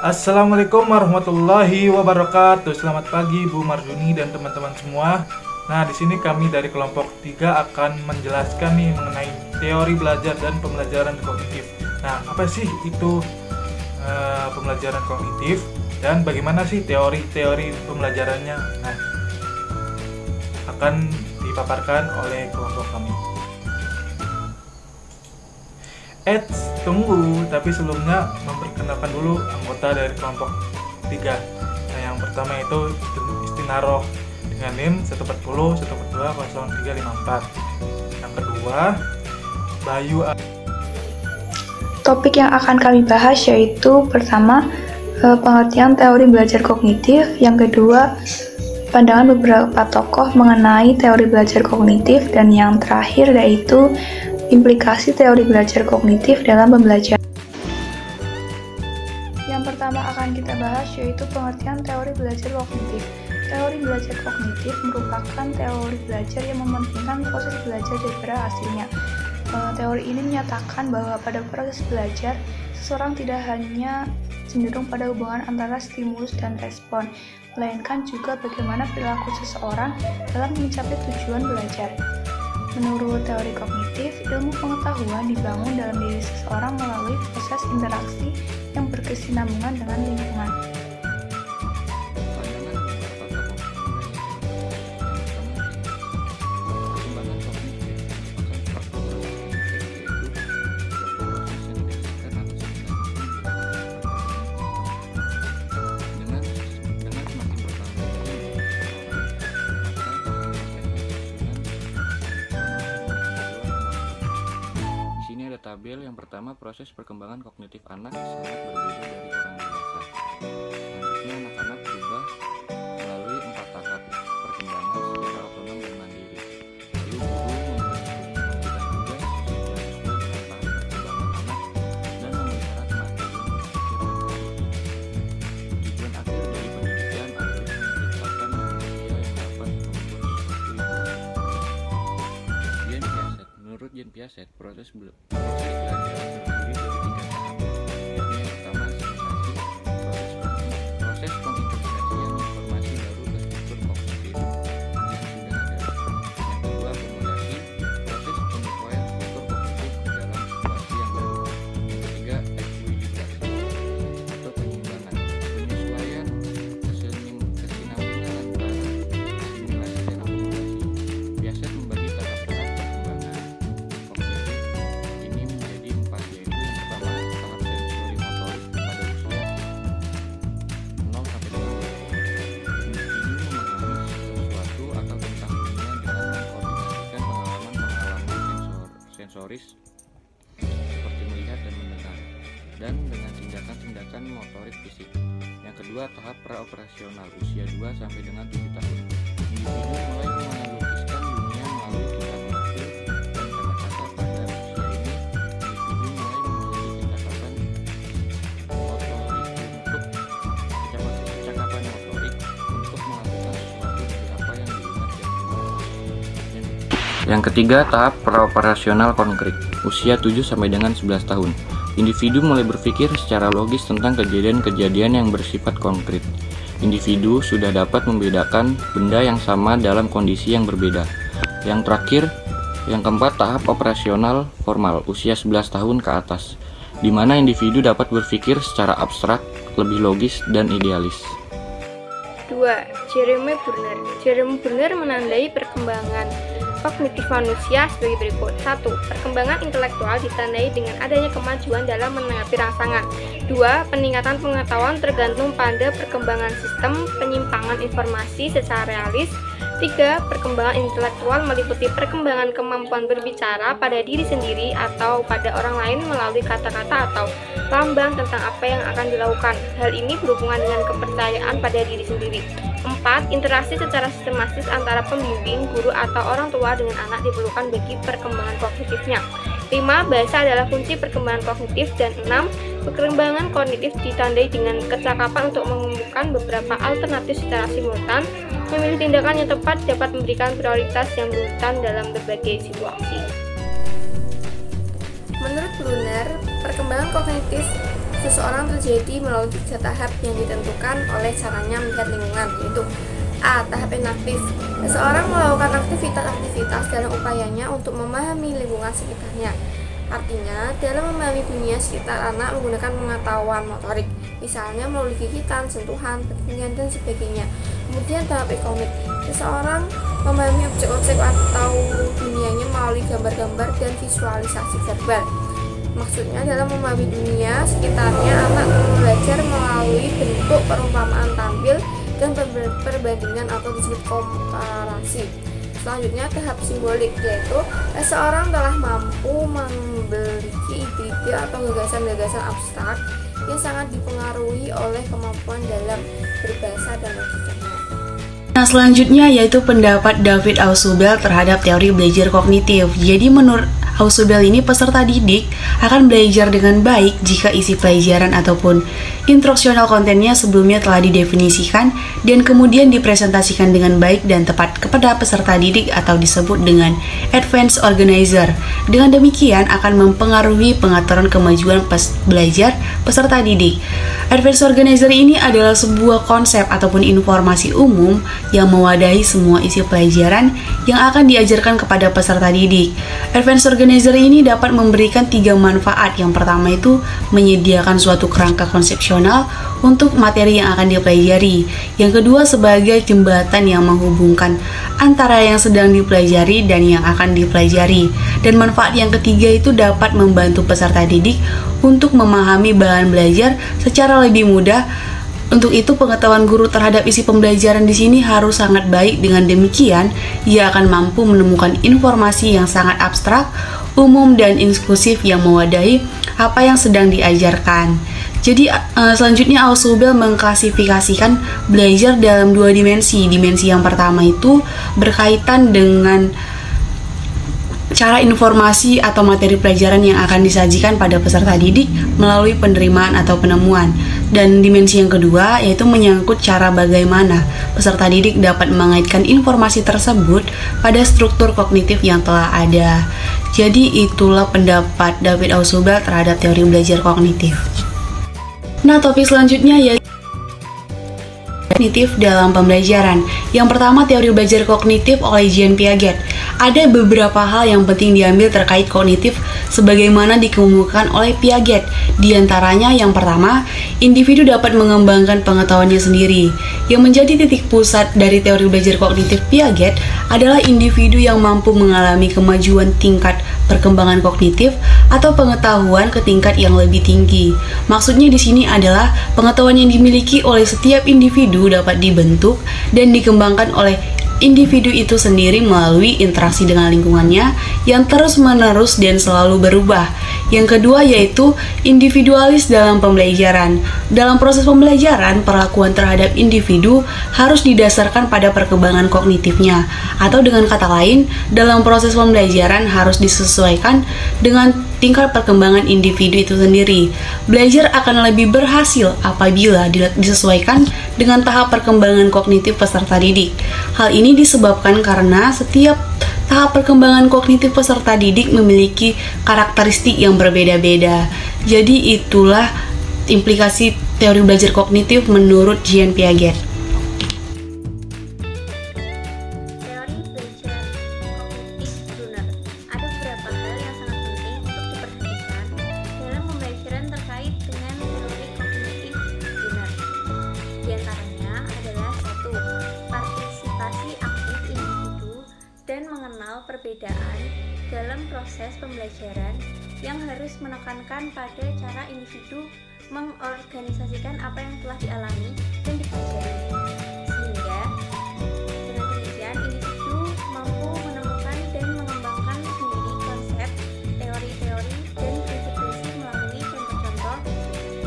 Assalamualaikum warahmatullahi wabarakatuh. Selamat pagi Bu Marjuni dan teman-teman semua. Nah, di sini kami dari kelompok 3 akan menjelaskan nih mengenai teori belajar dan pembelajaran kognitif. Nah, apa sih itu pembelajaran kognitif dan bagaimana sih teori-teori pembelajarannya? Nah, akan dipaparkan oleh kelompok kami. Tunggu, tapi sebelumnya memperkenalkan dulu anggota dari kelompok 3. Nah, yang pertama itu Istinaroh dengan NIM 140 142 0354. Yang kedua, Bayu. Topik yang akan kami bahas yaitu pertama, pengertian teori belajar kognitif, yang kedua, pandangan beberapa tokoh mengenai teori belajar kognitif, dan yang terakhir yaitu implikasi teori belajar kognitif dalam pembelajaran. Yang pertama akan kita bahas yaitu pengertian teori belajar kognitif. Teori belajar kognitif merupakan teori belajar yang mementingkan proses belajar daripada hasilnya. Teori ini menyatakan bahwa pada proses belajar, seseorang tidak hanya cenderung pada hubungan antara stimulus dan respon, melainkan juga bagaimana perilaku seseorang dalam mencapai tujuan belajar. Menurut teori kognitif, ilmu pengetahuan dibangun dalam diri seseorang melalui proses interaksi yang berkesinambungan dengan lingkungan. Tabel yang pertama, proses perkembangan kognitif anak sangat berbeda dari orang dewasa. Selanjutnya, anak-anak berubah melalui 4 tahap perkembangan secara otonom dan mandiri. Lalu guru memberikan tugas sesuai dengan tahap perkembangan anak dan memelihara kemampuan berpikir. Tujuan akhir dari pendidikan adalah menciptakan manusia yang dapat membuat sesuatu. Menurut Jean Piaget, proses belajar terdiri dari 3 tahap, yakni yang pertama asimilasi, proses pengintegrasian informasi baru ke struktur kognitif yang sudah ada. Yang kedua, akumulasi, proses penyesuaian struktur kognitif ke dalam situasi yang baru. Yang ketiga, ekuilibrasi atau penyiimbangan, penyesuaian kesinambungan antara asimilasi dan akumulasi. Piaget membagi tahap-tahap perkembangan kognitif ini menjadi 4, yaitu yang pertama tahap sensori motorik pada usia 0 sampai dengan 2. Individu memahami sesuatu atau tentang dunia dengan mengkoordinasikan pengalaman sensoris seperti melihat dan mendengar, dan dengan tindakan-tindakan motorik fisik. Yang kedua, tahap praoperasional usia 2 sampai dengan 7 tahun. Individu mulai mengelukiskan dunia melalui tingkah laku dan kata-kata. Pada usia ini, individu mulai memiliki kecakapan motorik untuk melakukan sesuatu dari apa yang diingat dan dikenal. Yang ketiga, tahap praoperasional konkret usia 7 sampai dengan 11 tahun. Individu mulai berpikir secara logis tentang kejadian-kejadian yang bersifat konkret. Individu sudah dapat membedakan benda yang sama dalam kondisi yang berbeda. Yang terakhir, yang keempat, tahap operasional formal usia 11 tahun ke atas, di mana individu dapat berpikir secara abstrak, lebih logis, dan idealis. 2. Jeremy Burner. Jeremy Burner menandai perkembangan kognitif manusia sebagai berikut. 1. Perkembangan intelektual ditandai dengan adanya kemajuan dalam menanggapi rangsangan. 2. Peningkatan pengetahuan tergantung pada perkembangan sistem penyimpangan informasi secara realis. 3. Perkembangan intelektual meliputi perkembangan kemampuan berbicara pada diri sendiri atau pada orang lain melalui kata-kata atau lambang tentang apa yang akan dilakukan. Hal ini berhubungan dengan kepercayaan pada diri sendiri. 4. Interaksi secara sistematis antara pembimbing, guru, atau orang tua dengan anak diperlukan bagi perkembangan kognitifnya. 5. Bahasa adalah kunci perkembangan kognitif. Dan 6. Perkembangan kognitif ditandai dengan kecakapan untuk mengumpulkan beberapa alternatif secara simultan. Memilih tindakan yang tepat dapat memberikan prioritas yang berurutan dalam berbagai situasi. Menurut Brunner, perkembangan kognitif seseorang terjadi melalui 3 tahap yang ditentukan oleh caranya melihat lingkungan, yaitu A. Tahap inaktif. Seseorang melakukan aktivitas dalam upayanya untuk memahami lingkungan sekitarnya. Artinya, dalam memahami dunia sekitar, anak menggunakan pengetahuan motorik, misalnya melalui gigitan, sentuhan, petingan, dan sebagainya. Kemudian tahap ekomik. Seseorang memahami objek-objek atau dunianya melalui gambar-gambar dan visualisasi verbal. Maksudnya dalam memahami dunia sekitarnya, anak belajar melalui bentuk perumpamaan tampil dan perbandingan atau disebut komparasi. Selanjutnya tahap simbolik, yaitu seseorang telah mampu memiliki ide atau gagasan-gagasan abstrak yang sangat dipengaruhi oleh kemampuan dalam berbahasa dan logikanya. Nah, selanjutnya yaitu pendapat David Ausubel terhadap teori belajar kognitif. Jadi menurut Ausubel ini, peserta didik akan belajar dengan baik jika isi pelajaran ataupun instruksional kontennya sebelumnya telah didefinisikan dan kemudian dipresentasikan dengan baik dan tepat kepada peserta didik atau disebut dengan advanced organizer. Dengan demikian akan mempengaruhi pengaturan kemajuan belajar peserta didik. Advanced organizer ini adalah sebuah konsep ataupun informasi umum yang mewadahi semua isi pelajaran yang akan diajarkan kepada peserta didik. Advanced organizer ini dapat memberikan 3 manfaat. Yang pertama itu menyediakan suatu kerangka konsepsional untuk materi yang akan dipelajari. Yang kedua sebagai jembatan yang menghubungkan antara yang sedang dipelajari dan yang akan dipelajari. Dan manfaat yang ketiga itu dapat membantu peserta didik untuk memahami bahan belajar secara lebih mudah. Untuk itu, pengetahuan guru terhadap isi pembelajaran di sini harus sangat baik. Dengan demikian, ia akan mampu menemukan informasi yang sangat abstrak, umum, dan inklusif yang mewadahi apa yang sedang diajarkan. Jadi, selanjutnya Ausubel mengklasifikasikan belajar dalam 2 dimensi. Dimensi yang pertama itu berkaitan dengan cara informasi atau materi pelajaran yang akan disajikan pada peserta didik melalui penerimaan atau penemuan. Dan dimensi yang kedua yaitu menyangkut cara bagaimana peserta didik dapat mengaitkan informasi tersebut pada struktur kognitif yang telah ada. Jadi itulah pendapat David Ausubel terhadap teori belajar kognitif. Nah, topik selanjutnya yaitu kognitif dalam pembelajaran. Yang pertama, teori belajar kognitif oleh Jean Piaget. Ada beberapa hal yang penting diambil terkait kognitif sebagaimana dikemukakan oleh Piaget. Di antaranya yang pertama, individu dapat mengembangkan pengetahuannya sendiri. Yang menjadi titik pusat dari teori belajar kognitif Piaget adalah individu yang mampu mengalami kemajuan tingkat perkembangan kognitif atau pengetahuan ke tingkat yang lebih tinggi. Maksudnya di sini adalah pengetahuan yang dimiliki oleh setiap individu dapat dibentuk dan dikembangkan oleh individu itu sendiri melalui interaksi dengan lingkungannya yang terus-menerus dan selalu berubah. Yang kedua yaitu individualis dalam pembelajaran. Dalam proses pembelajaran, perlakuan terhadap individu harus didasarkan pada perkembangan kognitifnya. Atau dengan kata lain, dalam proses pembelajaran harus disesuaikan dengan tingkat perkembangan individu itu sendiri. Belajar akan lebih berhasil apabila disesuaikan dengan tahap perkembangan kognitif peserta didik. Hal ini disebabkan karena setiap tahap perkembangan kognitif peserta didik memiliki karakteristik yang berbeda-beda. Jadi itulah implikasi teori belajar kognitif menurut Jean Piaget. Teori belajar kognitif Brunner. Ada beberapa hal yang sangat penting untuk diperhatikan dalam pembelajaran terkait dengan teori kognitif Brunner. Di antaranya adalah 1. Partisipasi aktif individu dan mengenal perbedaan dalam proses pembelajaran yang harus menekankan pada cara individu mengorganisasikan apa yang telah dialami dan dipelajari, sehingga dengan demikian individu mampu menemukan dan mengembangkan sendiri konsep, teori-teori, dan prinsip-prinsip melalui contoh-contoh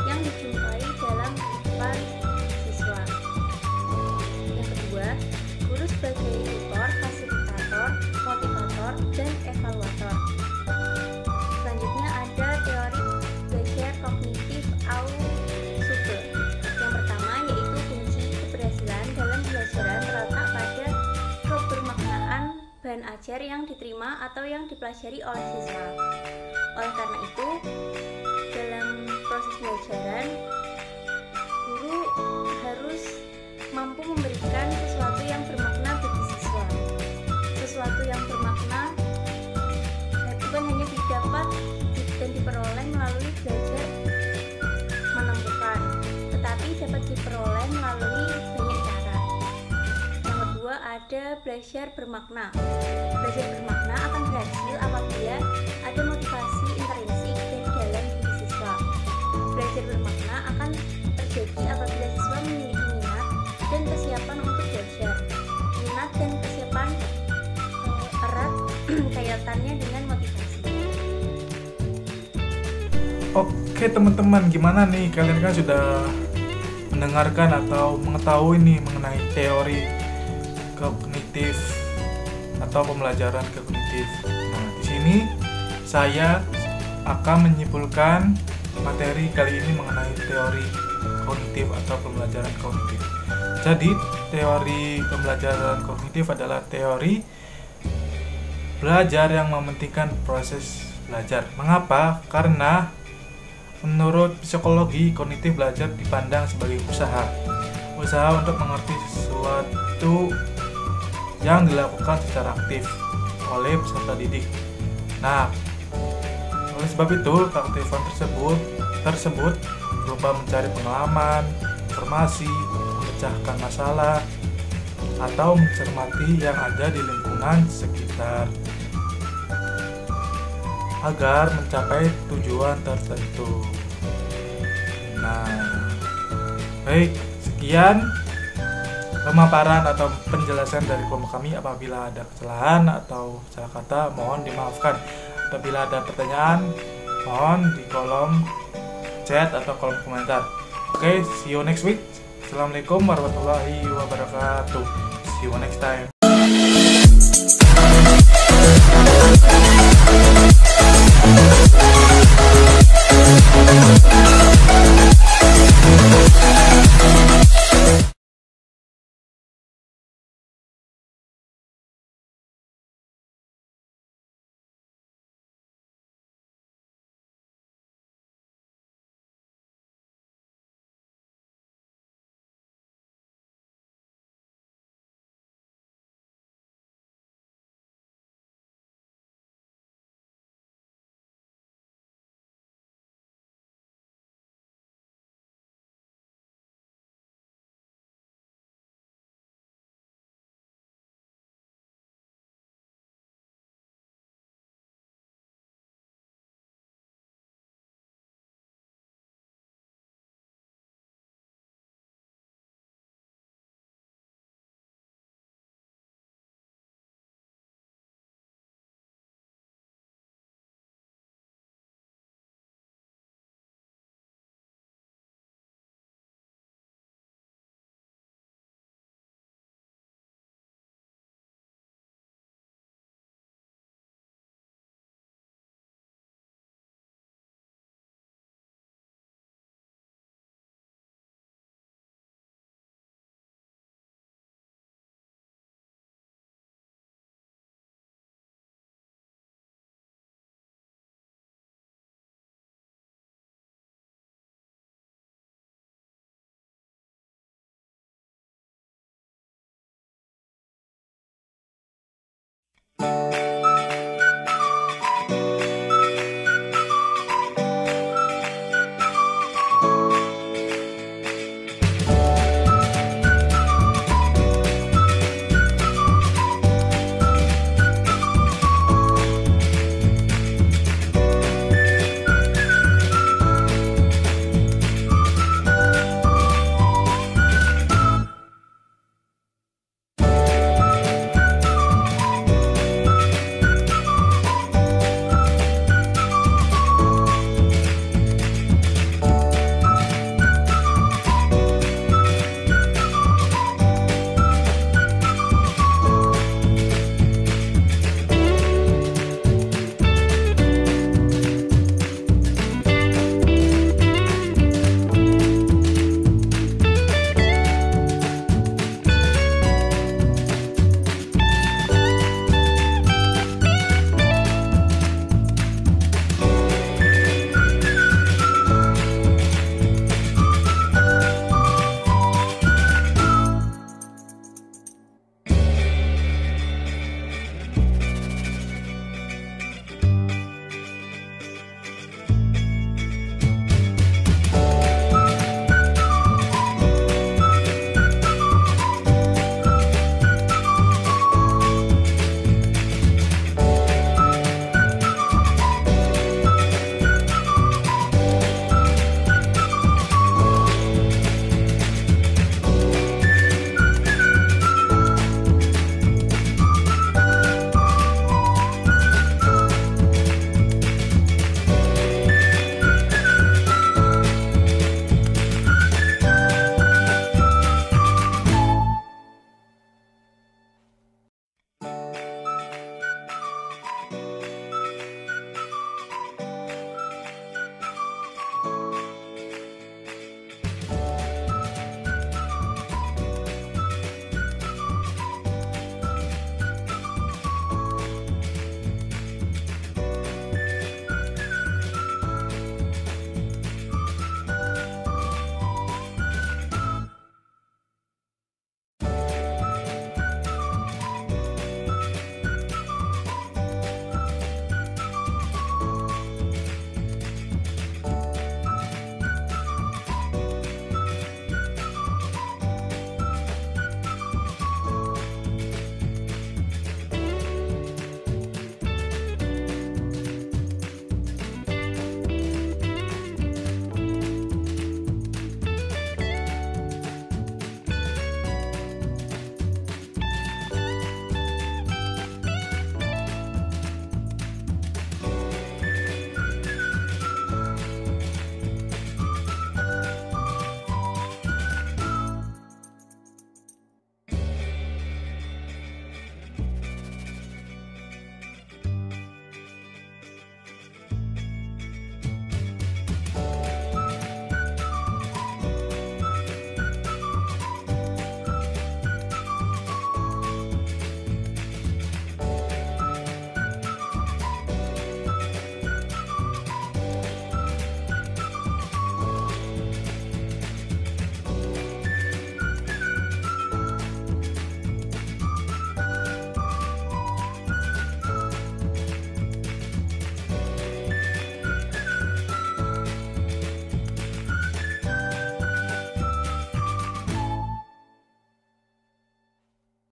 yang dijumpai dalam kehidupan siswa. Yang kedua, guru sebagai tutor, fasilitator, motivator, dan evaluator. Selanjutnya ada teori belajar kognitif Ausubel. Yang pertama yaitu kunci keberhasilan dalam pembelajaran terletak pada kebermaknaan bahan ajar yang diterima atau yang dipelajari oleh siswa. Oleh karena itu, dalam proses pembelajaran, guru harus mampu memberikan sesuatu yang bermakna bagi siswa. Sesuatu yang bermakna bukan hanya didapat dan diperoleh melalui belajar menemukan, tetapi dapat diperoleh melalui banyak cara. Yang kedua, ada belajar bermakna. Belajar bermakna akan berhasil apabila ada motivasi intrinsik dari dalam diri siswa. Belajar bermakna akan terjadi apabila siswa memiliki minat dan kesiapan untuk belajar. Minat dan kesiapan erat kaitannya dengan motivasi. Oke teman-teman, gimana nih? Kalian kan sudah mendengarkan atau mengetahui nih mengenai teori kognitif atau pembelajaran kognitif. Nah, di sini saya akan menyimpulkan materi kali ini mengenai teori kognitif atau pembelajaran kognitif. Jadi, teori pembelajaran kognitif adalah teori belajar yang mementingkan proses belajar. Mengapa? Karena menurut psikologi, kognitif belajar dipandang sebagai usaha untuk mengerti sesuatu yang dilakukan secara aktif oleh peserta didik. Nah, oleh sebab itu, keaktifan tersebut berupa mencari pengalaman, informasi, memecahkan masalah, atau mencermati yang ada di lingkungan sekitar agar mencapai tujuan tertentu. Nah, baik, sekian pemaparan atau penjelasan dari kelompok kami. Apabila ada kesalahan atau salah kata, mohon dimaafkan. Apabila ada pertanyaan, mohon di kolom chat atau kolom komentar. Oke, see you next week. Assalamualaikum warahmatullahi wabarakatuh. See you next time.